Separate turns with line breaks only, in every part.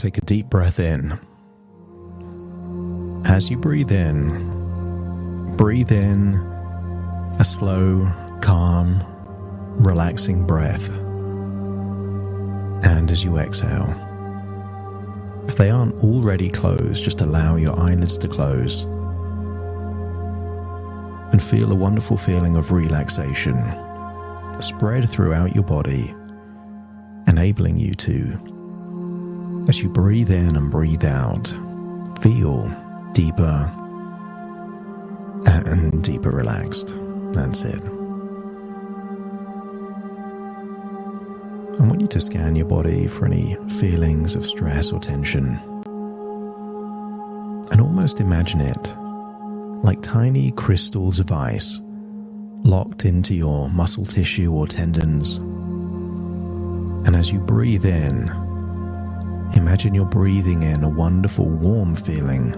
Take a deep breath in. As you breathe in a slow, calm, relaxing breath. And as you exhale, if they aren't already closed, just allow your eyelids to close and feel a wonderful feeling of relaxation spread throughout your body, enabling you to, as you breathe in and breathe out, feel deeper and deeper relaxed. That's it. I want you to scan your body for any feelings of stress or tension, and almost imagine it like tiny crystals of ice locked into your muscle tissue or tendons. And as you breathe in, imagine you're breathing in a wonderful warm feeling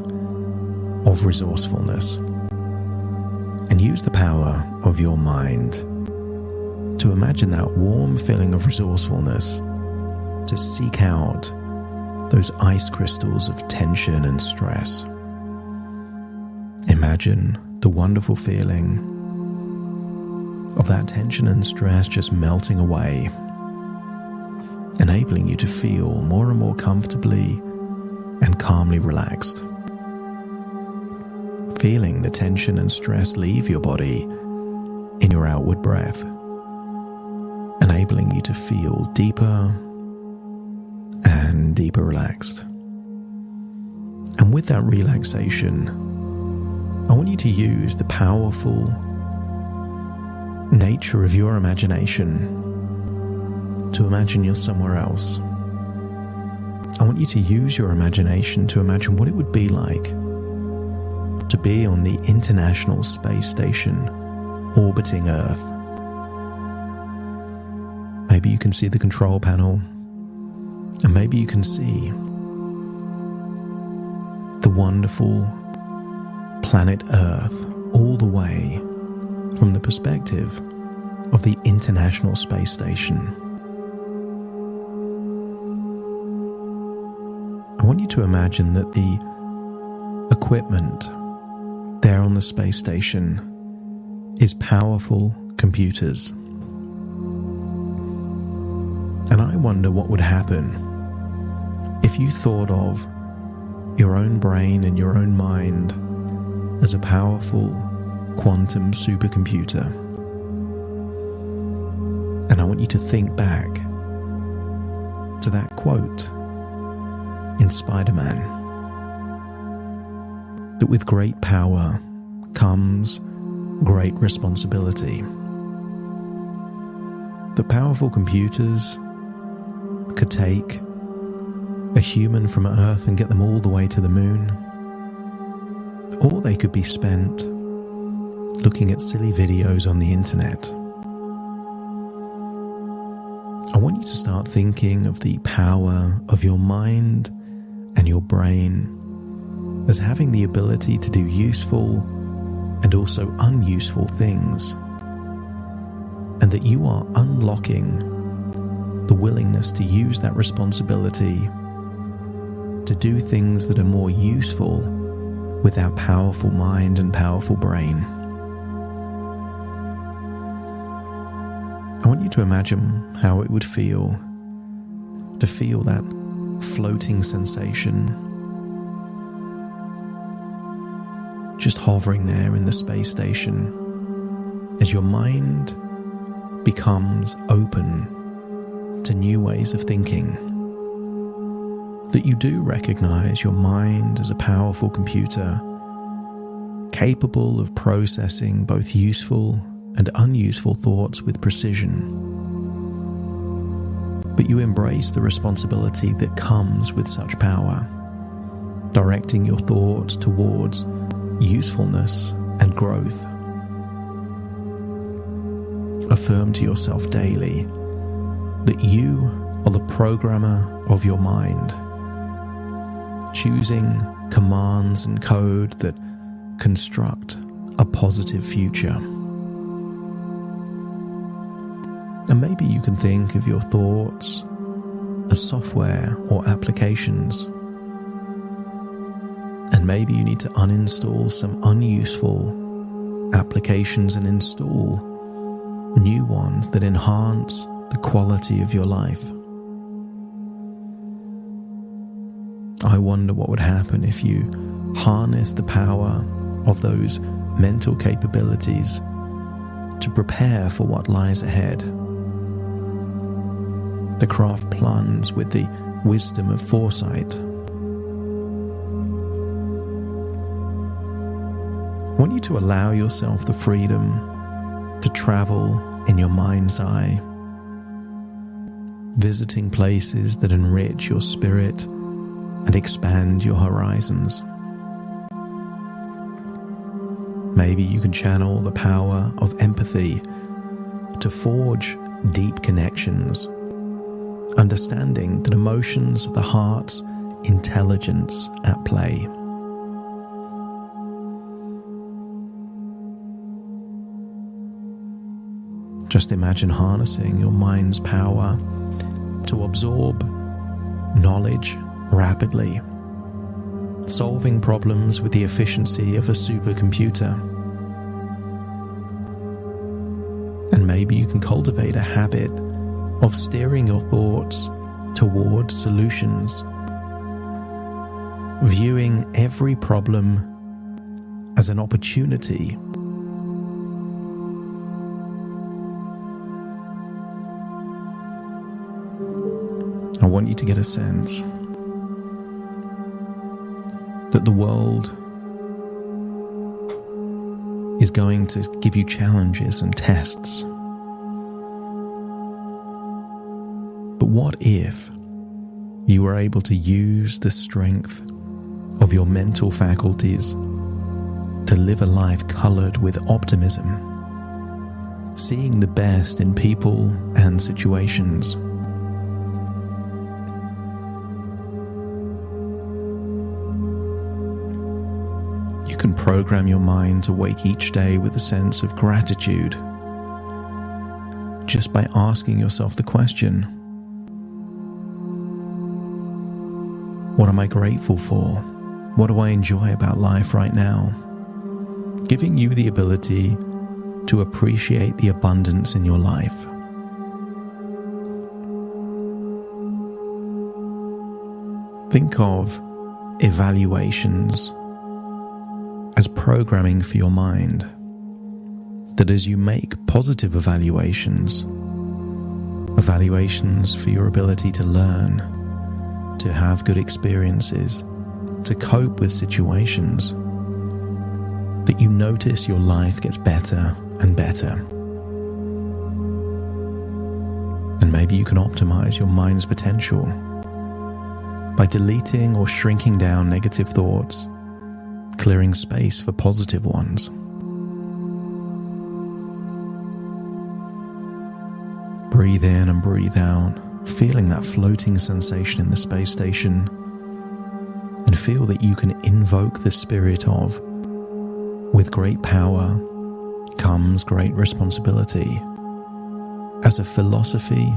of resourcefulness, and use the power of your mind to imagine that warm feeling of resourcefulness to seek out those ice crystals of tension and stress. Imagine the wonderful feeling of that tension and stress just melting away, enabling you to feel more and more comfortably and calmly relaxed. Feeling the tension and stress leave your body in your outward breath, enabling you to feel deeper and deeper relaxed. And with that relaxation, I want you to use the powerful nature of your imagination to imagine you're somewhere else. I want you to use your imagination to imagine what it would be like to be on the International Space Station orbiting Earth. Maybe you can see the control panel, and maybe you can see the wonderful planet Earth all the way from the perspective of the International Space Station. I want you to imagine that the equipment there on the space station is powerful computers. And I wonder what would happen if you thought of your own brain and your own mind as a powerful quantum supercomputer. And I want you to think back to that quote in Spider-Man, that with great power comes great responsibility. The powerful computers could take a human from Earth and get them all the way to the moon, or they could be spent looking at silly videos on the internet. I want you to start thinking of the power of your mind and your brain as having the ability to do useful and also unuseful things, and that you are unlocking the willingness to use that responsibility to do things that are more useful with our powerful mind and powerful brain. I want you to imagine how it would feel to feel that floating sensation, just hovering there in the space station as your mind becomes open to new ways of thinking. That you do recognize your mind as a powerful computer capable of processing both useful and unuseful thoughts with precision. But you embrace the responsibility that comes with such power, directing your thoughts towards usefulness and growth. Affirm to yourself daily that you are the programmer of your mind, choosing commands and code that construct a positive future. And maybe you can think of your thoughts as software or applications. And maybe you need to uninstall some unuseful applications and install new ones that enhance the quality of your life. I wonder what would happen if you harness the power of those mental capabilities to prepare for what lies ahead. The craft plans with the wisdom of foresight. I want you to allow yourself the freedom to travel in your mind's eye, visiting places that enrich your spirit and expand your horizons. Maybe you can channel the power of empathy to forge deep connections, understanding that emotions are the heart's intelligence at play. Just imagine harnessing your mind's power to absorb knowledge rapidly, solving problems with the efficiency of a supercomputer. And maybe you can cultivate a habit of steering your thoughts towards solutions, viewing every problem as an opportunity. I want you to get a sense that the world is going to give you challenges and tests. But what if you were able to use the strength of your mental faculties to live a life colored with optimism, seeing the best in people and situations? You can program your mind to wake each day with a sense of gratitude just by asking yourself the question, what am I grateful for? What do I enjoy about life right now? Giving you the ability to appreciate the abundance in your life. Think of evaluations as programming for your mind, that as you make positive evaluations for your ability to learn, to have good experiences, to cope with situations, that you notice your life gets better and better. And maybe you can optimize your mind's potential by deleting or shrinking down negative thoughts, clearing space for positive ones. Breathe in and breathe out, feeling that floating sensation in the space station, and feel that you can invoke the spirit of, with great power comes great responsibility, as a philosophy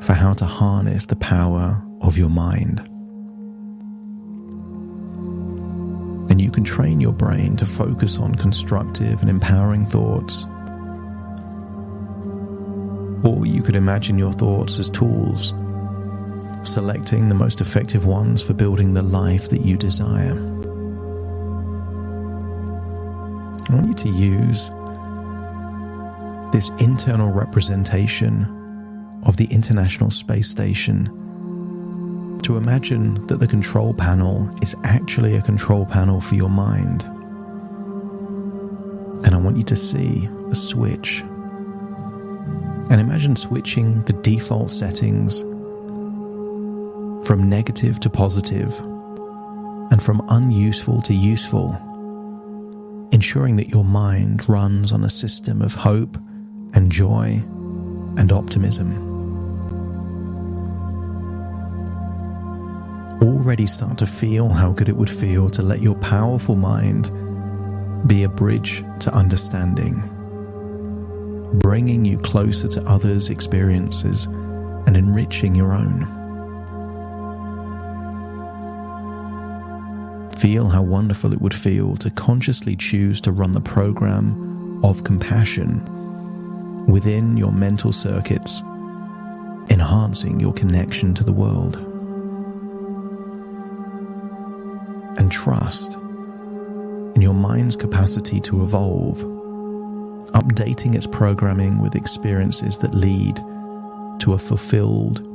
for how to harness the power of your mind. And you can train your brain to focus on constructive and empowering thoughts. Or you could imagine your thoughts as tools, selecting the most effective ones for building the life that you desire. I want you to use this internal representation of the International Space Station to imagine that the control panel is actually a control panel for your mind. And I want you to see a switch. And imagine switching the default settings from negative to positive and from unuseful to useful, ensuring that your mind runs on a system of hope and joy and optimism. Already start to feel how good it would feel to let your powerful mind be a bridge to understanding, bringing you closer to others' experiences and enriching your own. Feel how wonderful it would feel to consciously choose to run the program of compassion within your mental circuits, enhancing your connection to the world. And trust in your mind's capacity to evolve, updating its programming with experiences that lead to a fulfilled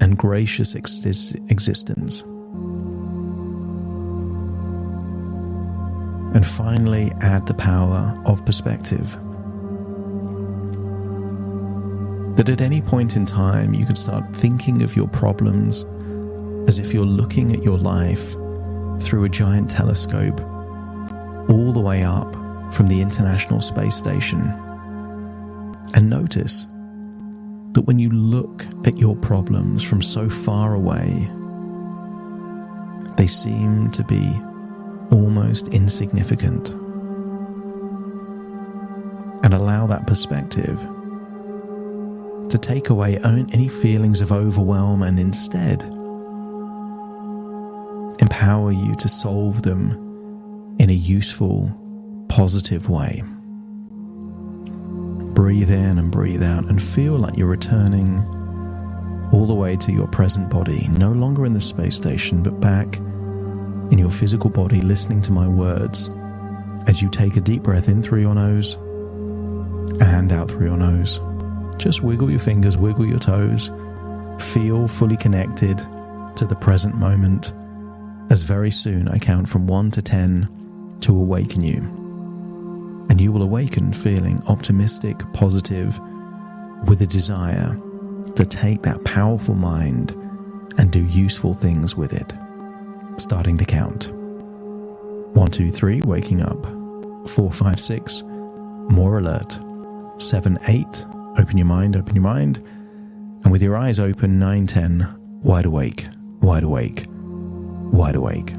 and gracious existence. And finally, add the power of perspective. That at any point in time, you could start thinking of your problems as if you're looking at your life through a giant telescope all the way up from the International Space Station. And notice that when you look at your problems from so far away, they seem to be almost insignificant. And allow that perspective to take away any feelings of overwhelm and instead empower you to solve them in a useful, positive way. Breathe in and breathe out and feel like you're returning all the way to your present body, no longer in the space station, but back in your physical body, listening to my words as you take a deep breath in through your nose and out through your nose. Just wiggle your fingers, wiggle your toes, feel fully connected to the present moment, as very soon I count from 1 to 10 to awaken you. And you will awaken feeling optimistic, positive, with a desire to take that powerful mind and do useful things with it. Starting to count. 1, 2, 3, waking up. 4, 5, 6, more alert. 7, 8, open your mind. And with your eyes open, 9, 10, wide awake, wide awake, wide awake.